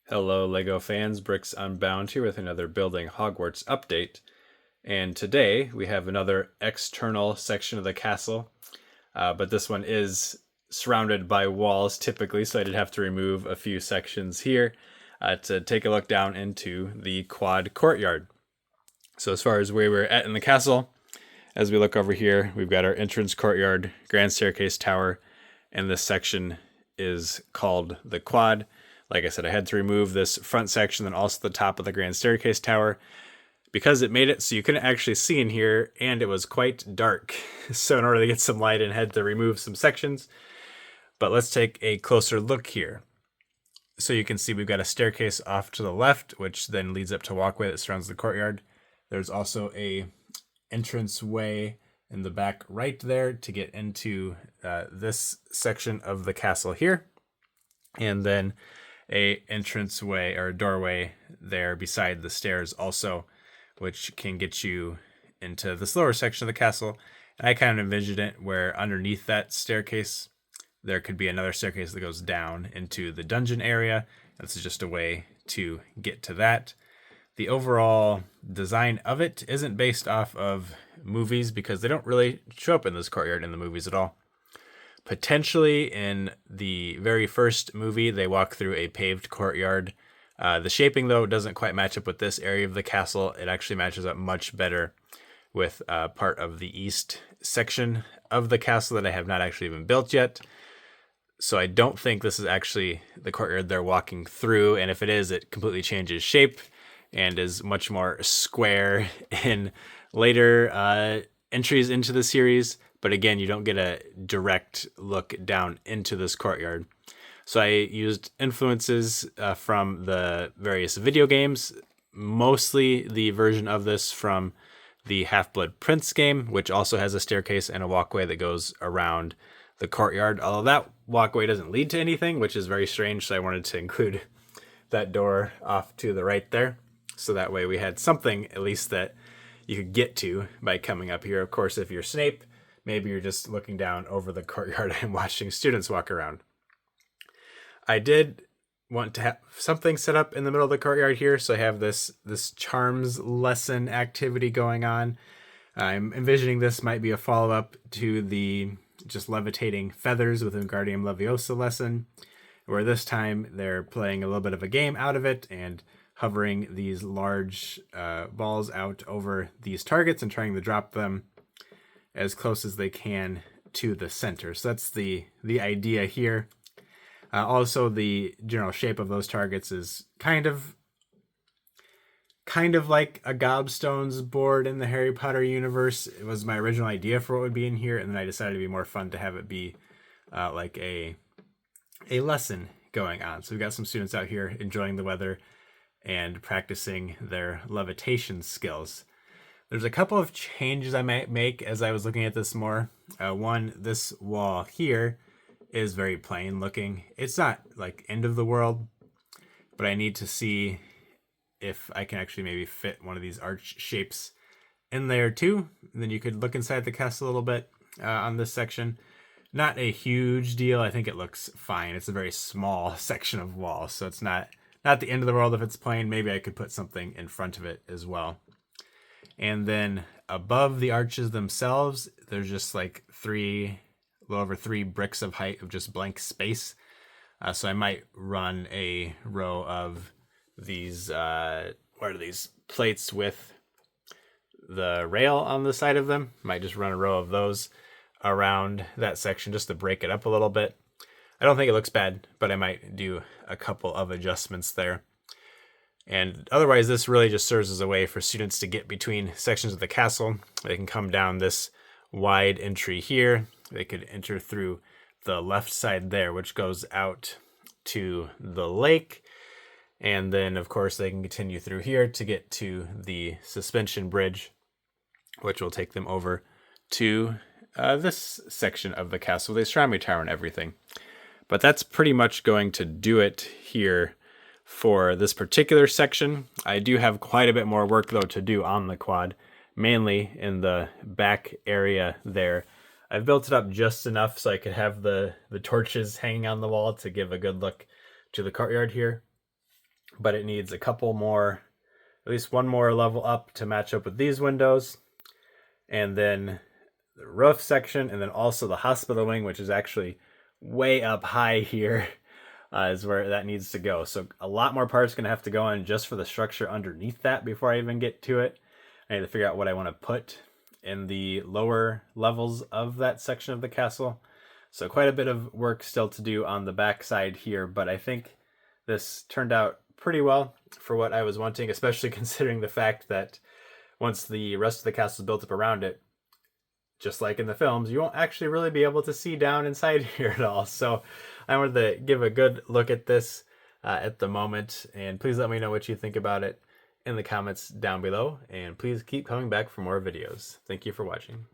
Hello, LEGO fans. Bricks Unbound here with another Building Hogwarts update. And today we have another external section of the castle, but this one is surrounded by walls typically, so I did have to remove a few sections here to take a look down into the Quad Courtyard. So as far as where we're at in the castle, as we look over here, we've got our entrance courtyard, grand staircase tower, and this section is called the Quad. Like I said, I had to remove this front section and also the top of the grand staircase tower because it made it so you couldn't actually see in here, and it was quite dark. So in order to get some light in, I had to remove some sections. But let's take a closer look here. So you can see we've got a staircase off to the left, which then leads up to a walkway that surrounds the courtyard. There's also a entranceway in the back right there to get into this section of the castle here. And then a entranceway or a doorway there beside the stairs also, which can get you into this lower section of the castle. And I kind of envisioned it where underneath that staircase there could be another staircase that goes down into the dungeon area. This is just a way to get to that. The overall design of it isn't based off of movies because they don't really show up in this courtyard in the movies at all. Potentially in the very first movie, they walk through a paved courtyard. The shaping, though, doesn't quite match up with this area of the castle. It actually matches up much better with part of the east section of the castle that I have not actually even built yet. So I don't think this is actually the courtyard they're walking through. And if it is, it completely changes shape and is much more square in later entries into the series. But again, you don't get a direct look down into this courtyard. So I used influences from the various video games, mostly the version of this from the Half-Blood Prince game, which also has a staircase and a walkway that goes around the courtyard. Although that walkway doesn't lead to anything, which is very strange, so I wanted to include that door off to the right there. So that way we had something at least that you could get to by coming up here. Of course, if you're Snape, maybe you're just looking down over the courtyard and watching students walk around. I did want to have something set up in the middle of the courtyard here, so I have this charms lesson activity going on. I'm envisioning this might be a follow-up to the just levitating feathers with Wingardium Leviosa lesson, where this time they're playing a little bit of a game out of it and hovering these large balls out over these targets and trying to drop them as close as they can to the center. So that's the idea here. Also, the general shape of those targets is kind of like a gobstones board in the Harry Potter universe. It was my original idea for what would be in here, and then I decided it'd be more fun to have it be like a lesson going on. So we've got some students out here enjoying the weather and practicing their levitation skills. There's a couple of changes I might make as I was looking at this more. One, this wall here is very plain looking. It's not like end of the world, but I need to see if I can actually maybe fit one of these arch shapes in there too. And then you could look inside the castle a little bit on this section. Not a huge deal. I think it looks fine. It's a very small section of wall, so it's not the end of the world if it's plain. Maybe I could put something in front of it as well. And then above the arches themselves, there's just like a little over 3 bricks of height of just blank space. So I might run a row of these, what are these, plates with the rail on the side of them. Might just run a row of those around that section just to break it up a little bit. I don't think it looks bad, but I might do a couple of adjustments there. And otherwise, this really just serves as a way for students to get between sections of the castle. They can come down this wide entry here. They could enter through the left side there, which goes out to the lake. And then, of course, they can continue through here to get to the suspension bridge, which will take them over to this section of the castle, the astronomy tower and everything. But that's pretty much going to do it here for this particular section. I do have quite a bit more work, though, to do on the quad, mainly in the back area there. I've built it up just enough so I could have the torches hanging on the wall to give a good look to the courtyard here. but it needs a couple more, at least one more level up to match up with these windows. And then the roof section, and then also the hospital wing, which is actually way up high here, is where that needs to go. So a lot more parts going to have to go in just for the structure underneath that before I even get to it. I need to figure out what I want to put in the lower levels of that section of the castle. So quite a bit of work still to do on the back side here, but I think this turned out pretty well for what I was wanting, especially considering the fact that once the rest of the castle is built up around it, just like in the films, you won't actually really be able to see down inside here at all. So I wanted to give a good look at this at the moment, and please let me know what you think about it in the comments down below, and please keep coming back for more videos. Thank you for watching.